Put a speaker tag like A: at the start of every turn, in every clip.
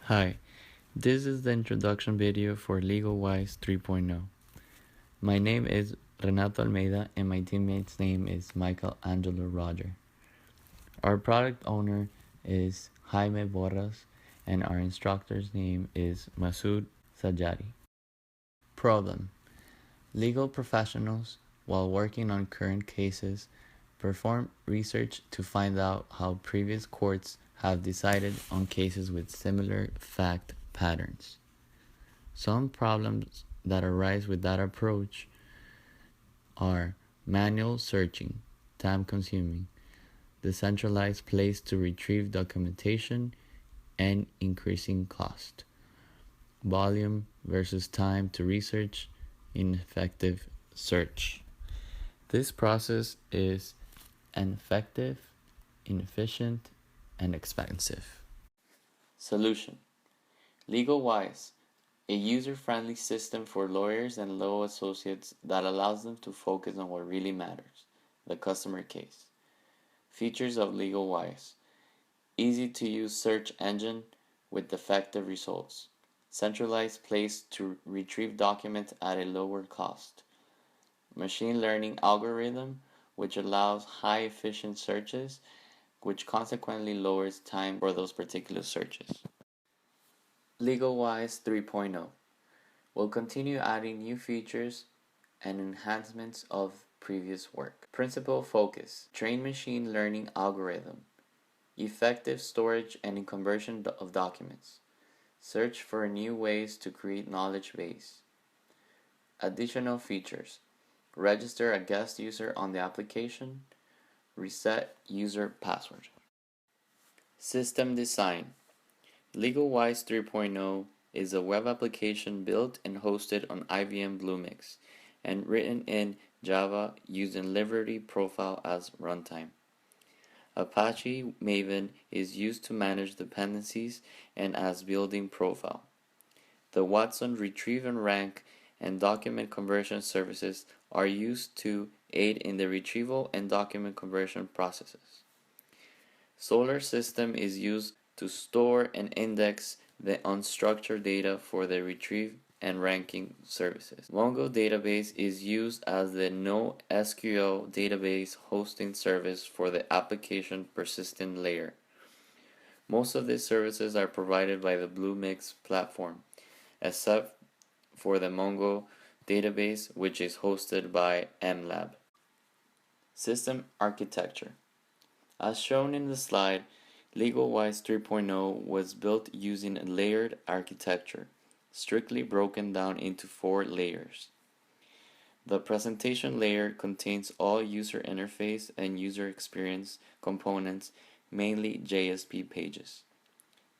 A: Hi, this is the introduction video for LegalWise 3.0. My name is Renato Almeida and my teammate's name is Michael Angelo Roger. Our product owner is Jaime Borras and our instructor's name is Masoud Sajadi. Problem: legal professionals, while working on current cases, perform research to find out how previous courts have decided on cases with similar fact patterns. Some problems that arise with that approach are manual searching, time-consuming, the centralized place to retrieve documentation, and increasing cost, volume versus time to research, ineffective search. This process is ineffective, inefficient, and expensive. Solution: LegalWise, a user-friendly system for lawyers and law associates that allows them to focus on what really matters, the customer case. Features of LegalWise: easy-to-use search engine with effective results, centralized place to retrieve documents at a lower cost, machine learning algorithm which allows high-efficient searches, which consequently lowers time for those particular searches. LegalWise 3.0 will continue adding new features and enhancements of previous work. Principal focus: train machine learning algorithm, effective storage and conversion of documents, search for new ways to create knowledge base. Additional features: register a guest user on the application, reset user password. System design: LegalWise 3.0 is a web application built and hosted on IBM Bluemix and written in Java using Liberty Profile as runtime. Apache Maven is used to manage dependencies and as building profile. The Watson Retrieve and Rank and document conversion services are used to aid in the retrieval and document conversion processes. Solar System is used to store and index the unstructured data for the retrieve and ranking services. Mongo database is used as the NoSQL database hosting service for the application persistent layer. Most of these services are provided by the Bluemix platform, except for the Mongo database, which is hosted by MLab. System architecture: as shown in the slide, LegalWise 3.0 was built using a layered architecture, strictly broken down into 4 layers. The presentation layer contains all user interface and user experience components, mainly JSP pages.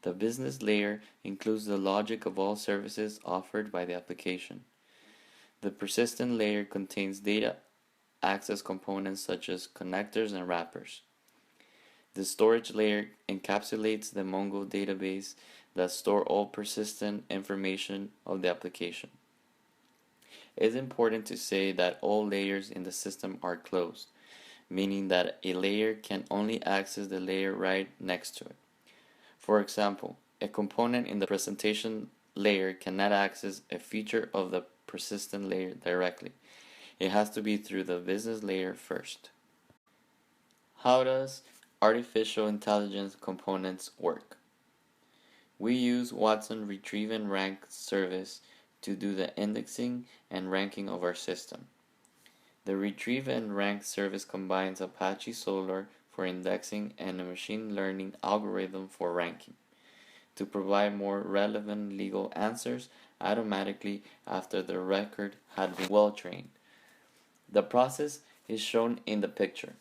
A: The business layer includes the logic of all services offered by the application. The persistent layer contains data access components such as connectors and wrappers. The storage layer encapsulates the Mongo database that store all persistent information of the application. It is important to say that all layers in the system are closed, meaning that a layer can only access the layer right next to it. For example, a component in the presentation layer cannot access a feature of the persistent layer directly. It has to be through the business layer first. How does artificial intelligence components work? We use Watson Retrieve and Rank service to do the indexing and ranking of our system. The Retrieve and Rank service combines Apache Solr for indexing and a machine learning algorithm for ranking to provide more relevant legal answers automatically after the record had been well trained. The process is shown in the picture.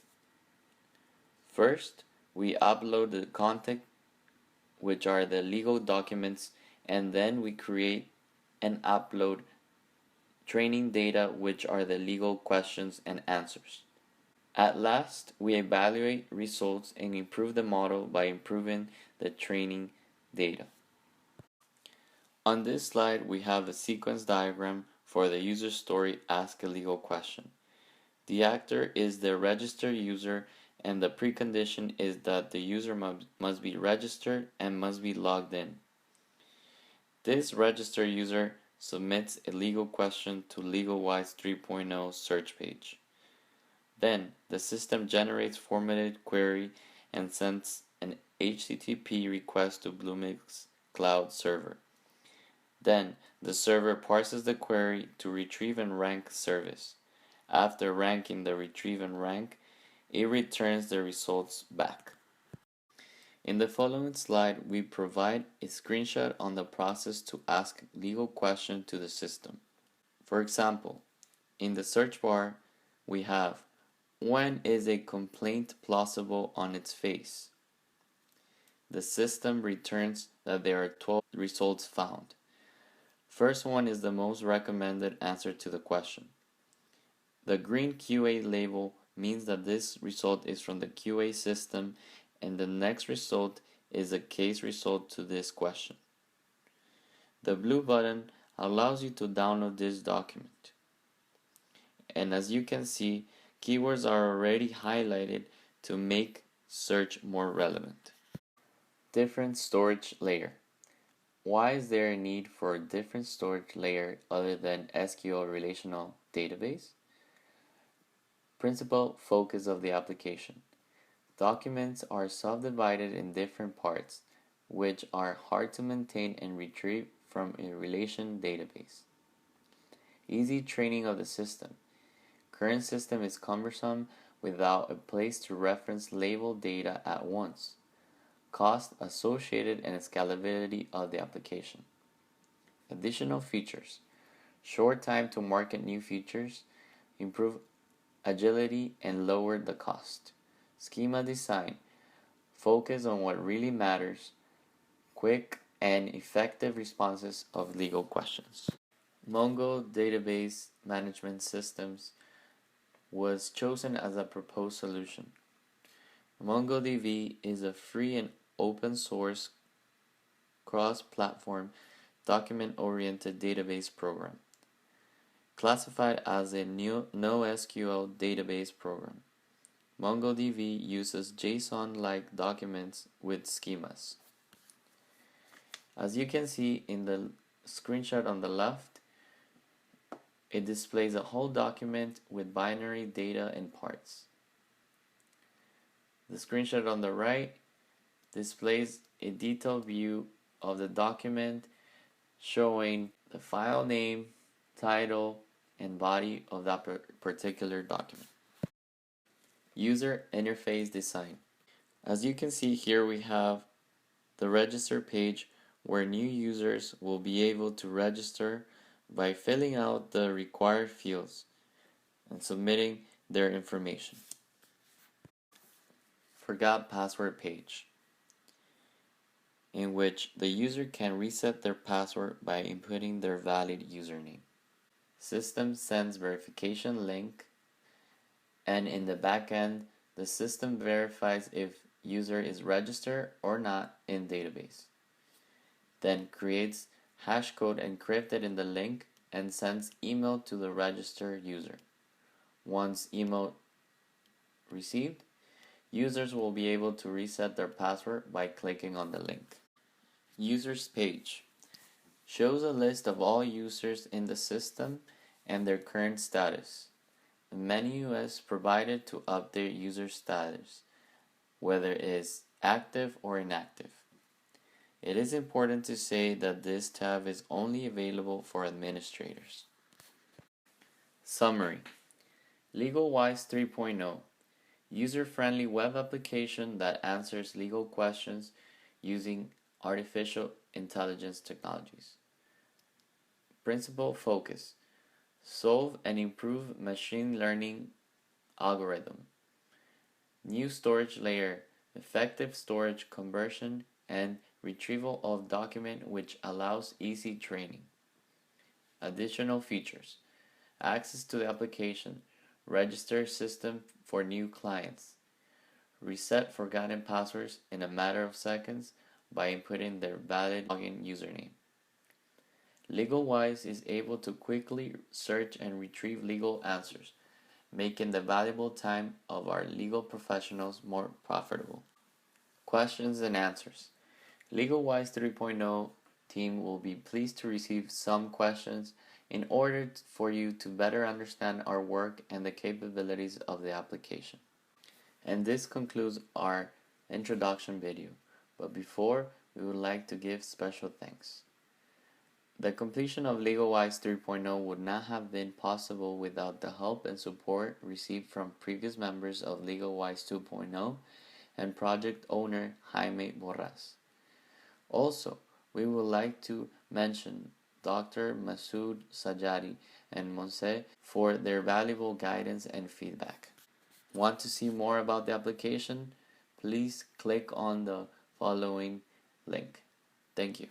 A: First, we upload the content, which are the legal documents, and then we create and upload training data, which are the legal questions and answers. At last, we evaluate results and improve the model by improving the training data. On this slide, we have a sequence diagram for the user story Ask a Legal Question. The actor is the registered user, and the precondition is that the user must be registered and must be logged in. This registered user submits a legal question to LegalWise 3.0 search page. Then, the system generates formatted query and sends an HTTP request to Bluemix Cloud server. Then, the server parses the query to retrieve and rank service. After ranking the retrieve and rank, it returns the results back. In the following slide, we provide a screenshot on the process to ask legal question to the system. For example, in the search bar, we have, when is a complaint plausible on its face? The system returns that there are 12 results found. First one is the most recommended answer to the question. The green QA label means that this result is from the QA system, and the next result is a case result to this question. The blue button allows you to download this document. And as you can see, keywords are already highlighted to make search more relevant. Different storage layer. Why is there a need for a different storage layer other than SQL relational database? Principal focus of the application. Documents are subdivided in different parts, which are hard to maintain and retrieve from a relation database. Easy training of the system. Current system is cumbersome without a place to reference labeled data at once. Cost associated and scalability of the application. Additional features. Short time to market new features, improve agility and lower the cost. Schema design. Focus on what really matters. Quick and effective responses of legal questions. Mongo Database Management Systems was chosen as a proposed solution. MongoDB is a free and open source cross-platform document-oriented database program, classified as a NoSQL database program. MongoDB uses JSON-like documents with schemas. As you can see in the screenshot on the left, it displays a whole document with binary data and parts. The screenshot on the right displays a detailed view of the document showing the file name, title, and body of that particular document. User interface design. As you can see here, we have the register page where new users will be able to register by filling out the required fields and submitting their information. Forgot password page, in which the user can reset their password by inputting their valid username. System sends verification link, and in the backend, the system verifies if user is registered or not in database. Then creates hash code encrypted in the link and sends email to the registered user. Once email received, users will be able to reset their password by clicking on the link. Users page shows a list of all users in the system and their current status. A menu is provided to update user status, whether it is active or inactive. It is important to say that this tab is only available for administrators. Summary. LegalWise 3.0, user-friendly web application that answers legal questions using artificial intelligence technologies. Principal focus. Solve and improve machine learning algorithm. New storage layer, effective storage conversion and retrieval of document which allows easy training. Additional features. Access to the application, register system for new clients, reset forgotten passwords in a matter of seconds by inputting their valid login username. LegalWise is able to quickly search and retrieve legal answers, making the valuable time of our legal professionals more profitable. Questions and answers. LegalWise 3.0 team will be pleased to receive some questions in order for you to better understand our work and the capabilities of the application. And this concludes our introduction video, but before, we would like to give special thanks. The completion of LegalWise 3.0 would not have been possible without the help and support received from previous members of LegalWise 2.0 and project owner Jaime Borras. Also, we would like to mention Dr. Masoud Sajadi and Monse for their valuable guidance and feedback. Want to see more about the application? Please click on the following link. Thank you.